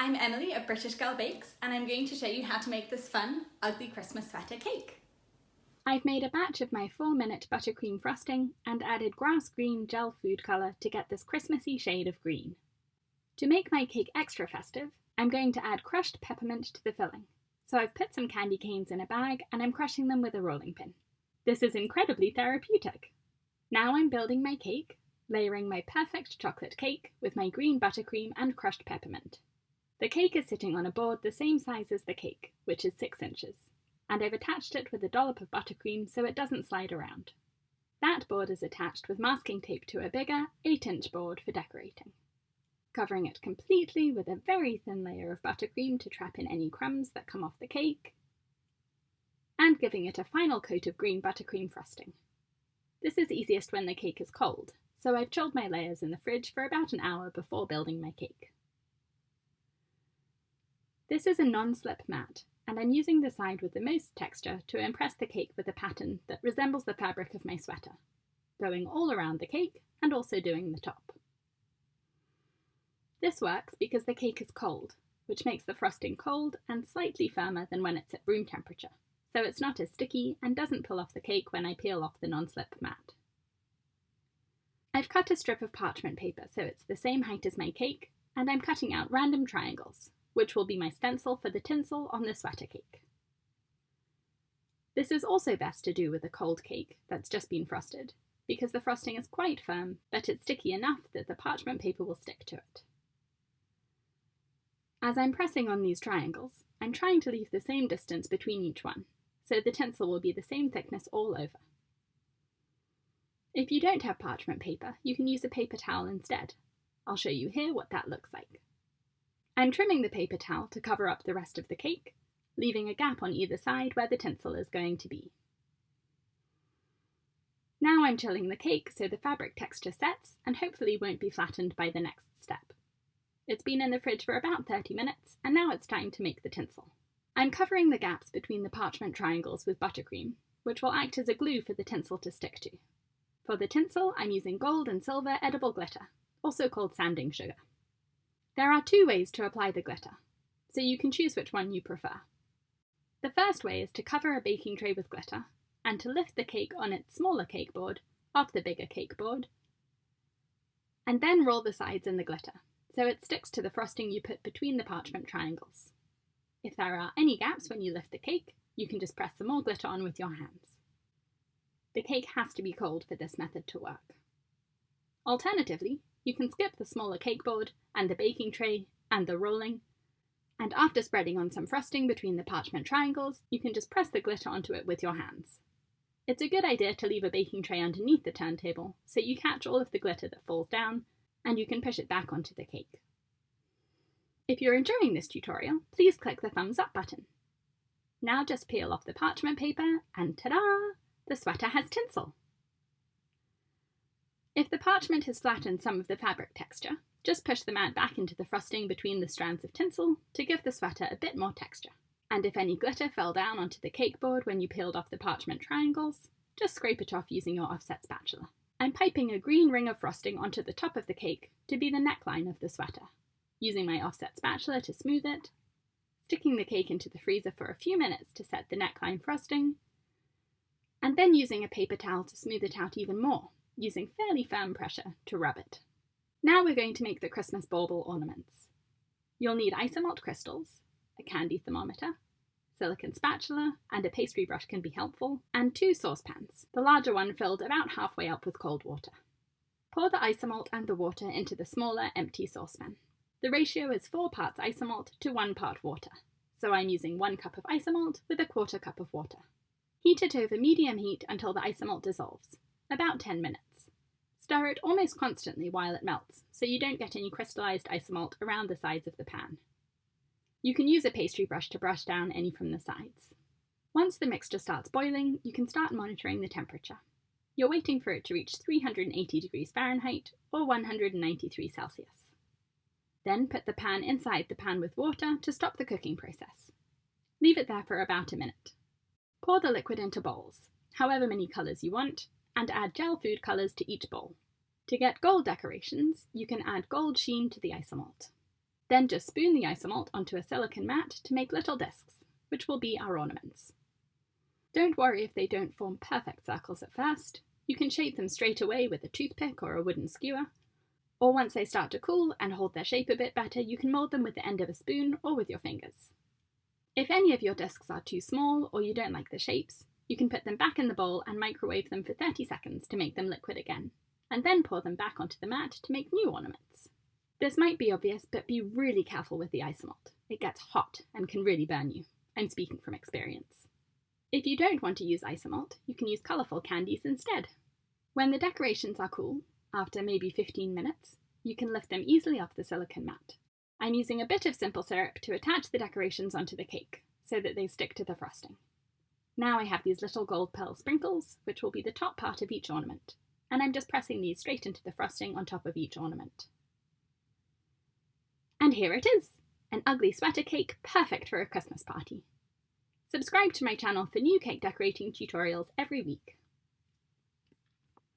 I'm Emily of British Girl Bakes, and I'm going to show you how to make this fun, ugly Christmas sweater cake. I've made a batch of my 4-minute buttercream frosting and added grass green gel food colour to get this Christmassy shade of green. To make my cake extra festive, I'm going to add crushed peppermint to the filling. So I've put some candy canes in a bag and I'm crushing them with a rolling pin. This is incredibly therapeutic. Now I'm building my cake, layering my perfect chocolate cake with my green buttercream and crushed peppermint. The cake is sitting on a board the same size as the cake, which is 6 inches, and I've attached it with a dollop of buttercream so it doesn't slide around. That board is attached with masking tape to a bigger 8-inch board for decorating. Covering it completely with a very thin layer of buttercream to trap in any crumbs that come off the cake, and giving it a final coat of green buttercream frosting. This is easiest when the cake is cold, so I've chilled my layers in the fridge for about an hour before building my cake. This is a non-slip mat, and I'm using the side with the most texture to impress the cake with a pattern that resembles the fabric of my sweater, going all around the cake and also doing the top. This works because the cake is cold, which makes the frosting cold and slightly firmer than when it's at room temperature, so it's not as sticky and doesn't pull off the cake when I peel off the non-slip mat. I've cut a strip of parchment paper so it's the same height as my cake, and I'm cutting out random triangles, which will be my stencil for the tinsel on the sweater cake. This is also best to do with a cold cake that's just been frosted, because the frosting is quite firm, but it's sticky enough that the parchment paper will stick to it. As I'm pressing on these triangles, I'm trying to leave the same distance between each one, so the tinsel will be the same thickness all over. If you don't have parchment paper, you can use a paper towel instead. I'll show you here what that looks like. I'm trimming the paper towel to cover up the rest of the cake, leaving a gap on either side where the tinsel is going to be. Now I'm chilling the cake so the fabric texture sets and hopefully won't be flattened by the next step. It's been in the fridge for about 30 minutes and now it's time to make the tinsel. I'm covering the gaps between the parchment triangles with buttercream, which will act as a glue for the tinsel to stick to. For the tinsel, I'm using gold and silver edible glitter, also called sanding sugar. There are 2 ways to apply the glitter, so you can choose which one you prefer. The first way is to cover a baking tray with glitter, and to lift the cake on its smaller cake board off the bigger cake board, and then roll the sides in the glitter, so it sticks to the frosting you put between the parchment triangles. If there are any gaps when you lift the cake, you can just press some more glitter on with your hands. The cake has to be cold for this method to work. Alternatively, you can skip the smaller cake board and the baking tray and the rolling, and after spreading on some frosting between the parchment triangles, you can just press the glitter onto it with your hands. It's a good idea to leave a baking tray underneath the turntable so you catch all of the glitter that falls down, and you can push it back onto the cake. If you're enjoying this tutorial, please click the thumbs up button. Now just peel off the parchment paper and ta-da! The sweater has tinsel! If the parchment has flattened some of the fabric texture, just push the mat back into the frosting between the strands of tinsel to give the sweater a bit more texture. And if any glitter fell down onto the cake board when you peeled off the parchment triangles, just scrape it off using your offset spatula. I'm piping a green ring of frosting onto the top of the cake to be the neckline of the sweater, using my offset spatula to smooth it, sticking the cake into the freezer for a few minutes to set the neckline frosting, and then using a paper towel to smooth it out even more, using fairly firm pressure to rub it. Now we're going to make the Christmas bauble ornaments. You'll need isomalt crystals, a candy thermometer, silicone spatula, and a pastry brush can be helpful, and 2 saucepans, the larger one filled about halfway up with cold water. Pour the isomalt and the water into the smaller, empty saucepan. The ratio is 4 parts isomalt to 1 part water, so I'm using 1 cup of isomalt with a 1/4 cup of water. Heat it over medium heat until the isomalt dissolves, about 10 minutes. Stir it almost constantly while it melts, so you don't get any crystallized isomalt around the sides of the pan. You can use a pastry brush to brush down any from the sides. Once the mixture starts boiling, you can start monitoring the temperature. You're waiting for it to reach 380 degrees Fahrenheit or 193 Celsius. Then put the pan inside the pan with water to stop the cooking process. Leave it there for about a minute. Pour the liquid into bowls, however many colours you want, and add gel food colours to each bowl. To get gold decorations, you can add gold sheen to the isomalt. Then just spoon the isomalt onto a silicone mat to make little discs, which will be our ornaments. Don't worry if they don't form perfect circles at first. You can shape them straight away with a toothpick or a wooden skewer, or once they start to cool and hold their shape a bit better, you can mould them with the end of a spoon or with your fingers. If any of your discs are too small or you don't like the shapes, you can put them back in the bowl and microwave them for 30 seconds to make them liquid again, and then pour them back onto the mat to make new ornaments. This might be obvious, but be really careful with the isomalt. It gets hot and can really burn you. I'm speaking from experience. If you don't want to use isomalt, you can use colourful candies instead. When the decorations are cool, after maybe 15 minutes, you can lift them easily off the silicone mat. I'm using a bit of simple syrup to attach the decorations onto the cake, so that they stick to the frosting. Now I have these little gold pearl sprinkles, which will be the top part of each ornament, and I'm just pressing these straight into the frosting on top of each ornament. And here it is! An ugly sweater cake perfect for a Christmas party. Subscribe to my channel for new cake decorating tutorials every week.